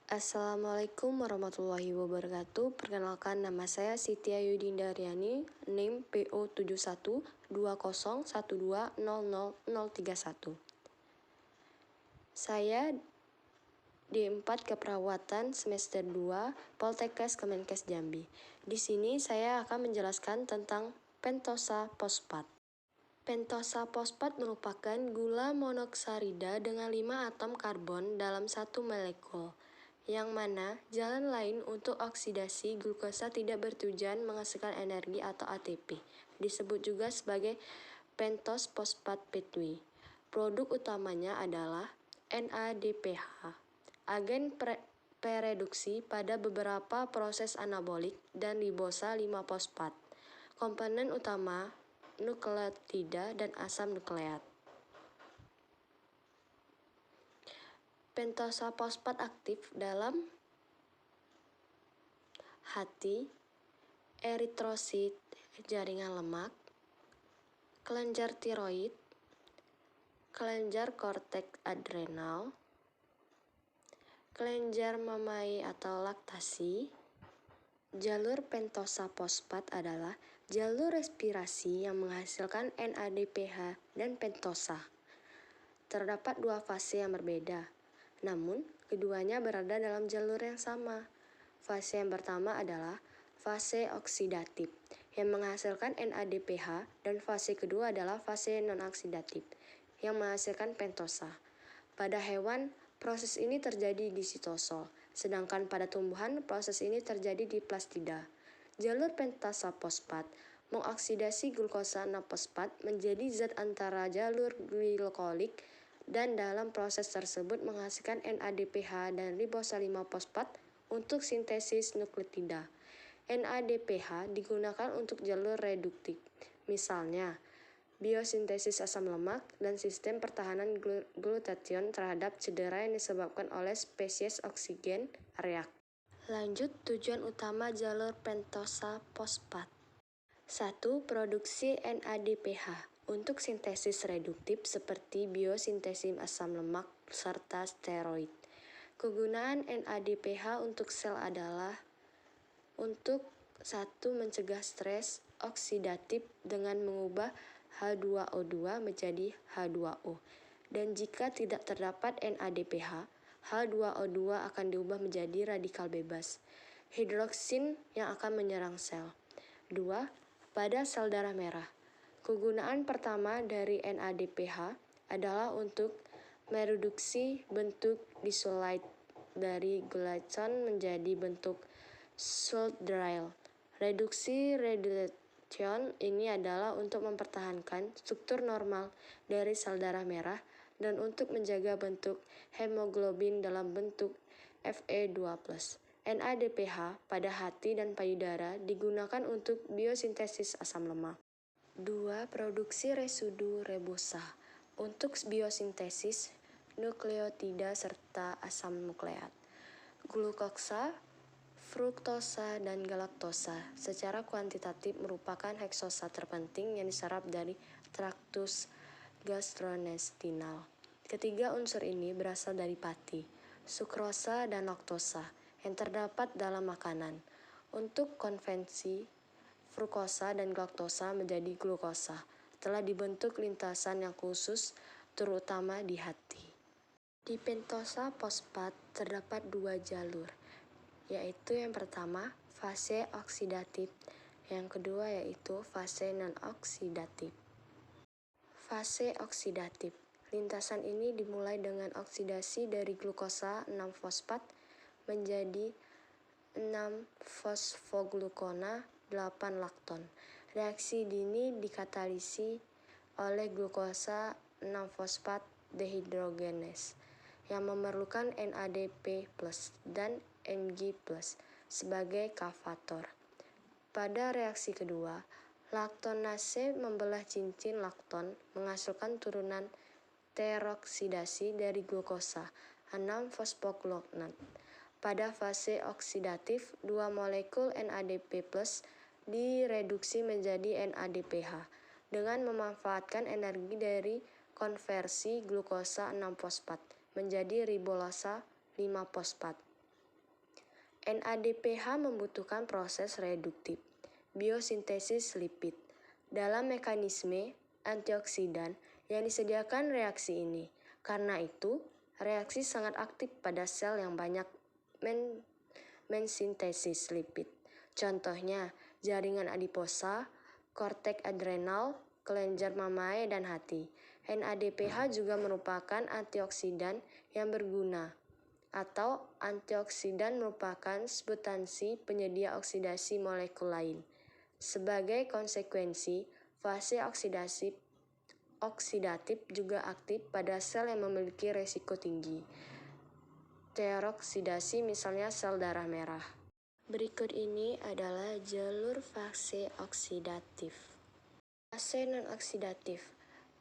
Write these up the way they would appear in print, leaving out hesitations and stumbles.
Assalamualaikum warahmatullahi wabarakatuh. Perkenalkan, nama saya Siti Ayudinda Riani, NIM PO712012000031. Saya D4 Keperawatan semester 2 Poltekkes Kemenkes Jambi. Di sini saya akan menjelaskan tentang pentosa fosfat. Pentosa fosfat merupakan gula monoksarida dengan 5 atom karbon dalam satu molekul, yang mana jalan lain untuk oksidasi glukosa tidak bertujuan menghasilkan energi atau ATP. Disebut juga sebagai pentos fosfat petui. Produk utamanya adalah NADPH, agen pereduksi pada beberapa proses anabolik, dan ribosa 5-fosfat, komponen utama nukleotida dan asam nukleat. Pentosa fosfat aktif dalam hati, eritrosit, jaringan lemak, kelenjar tiroid, kelenjar korteks adrenal, kelenjar mamai atau laktasi. Jalur pentosa fosfat adalah jalur respirasi yang menghasilkan NADPH dan pentosa. Terdapat dua fase yang berbeda, namun keduanya berada dalam jalur yang sama. Fase yang pertama adalah fase oksidatif yang menghasilkan NADPH, dan fase kedua adalah fase non-oksidatif yang menghasilkan pentosa. Pada hewan, proses ini terjadi di sitosol, sedangkan pada tumbuhan proses ini terjadi di plastida. Jalur pentosa fosfat mengoksidasi glukosa 6-fosfat menjadi zat antara jalur glikolik, dan dalam proses tersebut menghasilkan NADPH dan ribosa 5-fosfat untuk sintesis nukleotida. NADPH digunakan untuk jalur reduktif, misalnya biosintesis asam lemak dan sistem pertahanan glutathione terhadap cedera yang disebabkan oleh spesies oksigen reaktif. Lanjut, tujuan utama jalur pentosa fosfat. 1. Produksi NADPH untuk sintesis reduktif seperti biosintesis asam lemak serta steroid. Kegunaan NADPH untuk sel adalah untuk 1. Mencegah stres oksidatif dengan mengubah H2O2 menjadi H2O. Dan jika tidak terdapat NADPH, H2O2 akan diubah menjadi radikal bebas hidroksin yang akan menyerang sel. 2. Pada sel darah merah. Kegunaan pertama dari NADPH adalah untuk mereduksi bentuk disulfide dari glycol menjadi bentuk sulfonyl. Reduksi reduction ini adalah untuk mempertahankan struktur normal dari sel darah merah dan untuk menjaga bentuk hemoglobin dalam bentuk Fe2+. NADPH pada hati dan payudara digunakan untuk biosintesis asam lemak. 2. Produksi residu ribosa untuk biosintesis nukleotida serta asam nukleat. Glukosa, fruktosa, dan galaktosa secara kuantitatif merupakan heksosa terpenting yang diserap dari traktus gastrointestinal. Ketiga unsur ini berasal dari pati, sukrosa, dan laktosa yang terdapat dalam makanan. Untuk konvensi, fruktosa dan galaktosa menjadi glukosa telah dibentuk lintasan yang khusus, terutama di hati. Di pentosa fosfat terdapat dua jalur, yaitu yang pertama fase oksidatif, yang kedua yaitu fase non-oksidatif. Fase oksidatif. Lintasan ini dimulai dengan oksidasi dari glukosa 6-fosfat menjadi 6-fosfoglucona 8 lakton. Reaksi ini dikatalisi oleh glukosa 6-fosfat dehidrogenase yang memerlukan NADP+ dan Mg+ sebagai kofaktor. Pada reaksi kedua, laktonase membelah cincin lakton menghasilkan turunan teroksidasi dari glukosa 6-fosfogluconat. Pada fase oksidatif, dua molekul NADP+ direduksi menjadi NADPH dengan memanfaatkan energi dari konversi glukosa 6-fosfat menjadi ribosa 5-fosfat. NADPH membutuhkan proses reduktif, biosintesis lipid, dalam mekanisme antioksidan yang disediakan reaksi ini. Karena itu, reaksi sangat aktif pada sel yang banyak mensintesis lipid. Contohnya, jaringan adiposa, korteks adrenal, kelenjar mamae, dan hati. NADPH juga merupakan antioksidan yang berguna, atau antioksidan merupakan substansi penyedia oksidasi molekul lain. Sebagai konsekuensi, fase oksidatif juga aktif pada sel yang memiliki resiko tinggi teroksidasi, misalnya sel darah merah. Berikut ini adalah jalur fase oksidatif. Fase non-oksidatif.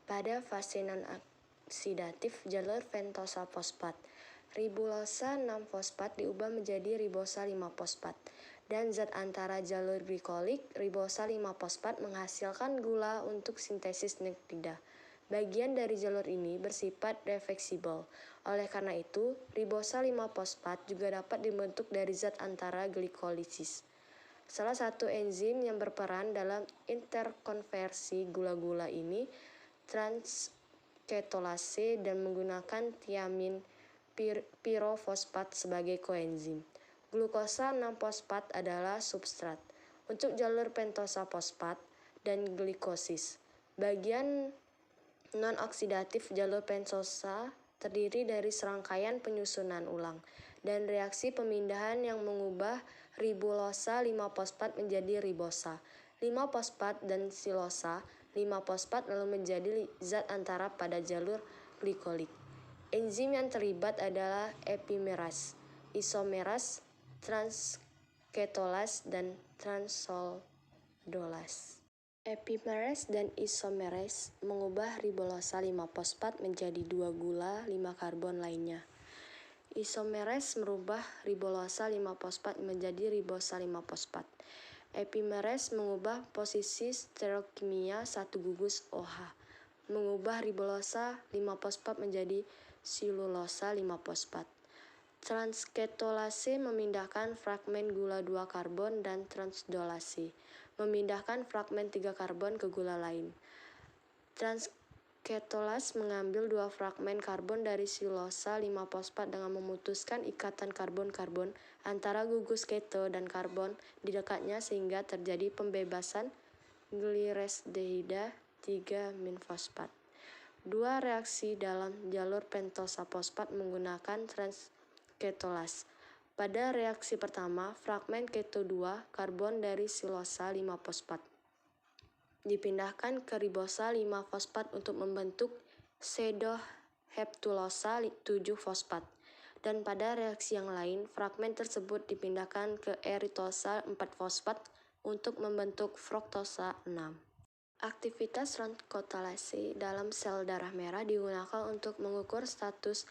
Pada fase non-oksidatif, jalur pentosa fosfat, ribosa 6-fosfat diubah menjadi ribosa 5-fosfat. Dan zat antara jalur glikolik, ribosa 5-fosfat menghasilkan gula untuk sintesis nukleida. Bagian dari jalur ini bersifat reversibel. Oleh karena itu, ribosa 5-fosfat juga dapat dibentuk dari zat antara glikolisis. Salah satu enzim yang berperan dalam interkonversi gula-gula ini transketolase dan menggunakan tiamin pirofosfat sebagai koenzim. Glukosa 6-fosfat adalah substrat untuk jalur pentosa fosfat dan glikosis. Bagian non-oksidatif jalur pentosa terdiri dari serangkaian penyusunan ulang dan reaksi pemindahan yang mengubah ribosa 5-fosfat menjadi ribosa 5-fosfat dan silosa 5-fosfat lalu menjadi zat antara pada jalur glikolik. Enzim yang terlibat adalah epimerase, isomerase, transketolase, dan transoldolase. Epimerase dan isomerase mengubah ribosa 5-fosfat menjadi 2 gula 5 karbon lainnya. Isomerase merubah ribosa 5-fosfat menjadi ribosa 5-fosfat. Epimerase mengubah posisi stereokimia 1 gugus OH, mengubah ribosa 5-fosfat menjadi silulosa 5-fosfat. Transketolase memindahkan fragmen gula 2 karbon dan transoldolase memindahkan fragmen 3 karbon ke gula lain. Transketolase mengambil 2 fragmen karbon dari silosa 5-fosfat dengan memutuskan ikatan karbon-karbon antara gugus keto dan karbon di dekatnya sehingga terjadi pembebasan gliraldehyda 3-menfosfat. 2 reaksi dalam jalur pentosa fosfat menggunakan transketolase. Pada reaksi pertama, fragmen keto 2 karbon dari silosa 5-fosfat dipindahkan ke ribosa 5-fosfat untuk membentuk pseudoheptulosa 7-fosfat. Dan pada reaksi yang lain, fragmen tersebut dipindahkan ke eritose 4-fosfat untuk membentuk fruktosa 6. Aktivitas transketolase dalam sel darah merah digunakan untuk mengukur status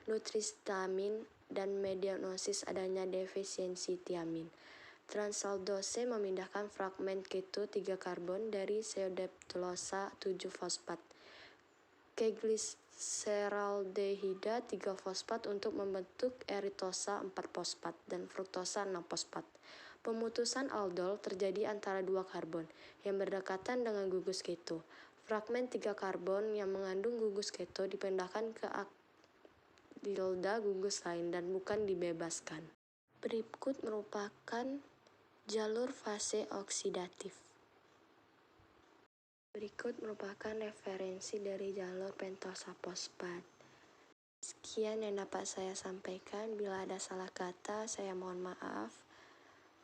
nutrihitamin dan mendiagnosis adanya defisiensi tiamin. Transoldolase memindahkan fragmen keto 3 karbon dari pseudoheptulosa 7-fosfat ke glyceraldehyda 3-fosfat untuk membentuk eritosa 4-fosfat dan fruktosa 6-fosfat. Pemutusan aldol terjadi antara 2 karbon yang berdekatan dengan gugus keto. Fragmen 3 karbon yang mengandung gugus keto dipindahkan ke aldilda gugus lain dan bukan dibebaskan. Berikut merupakan jalur fase oksidatif. Berikut merupakan referensi dari jalur pentosa fosfat. Sekian yang dapat saya sampaikan. Bila ada salah kata, saya mohon maaf.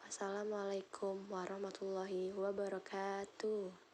Wassalamualaikum warahmatullahi wabarakatuh.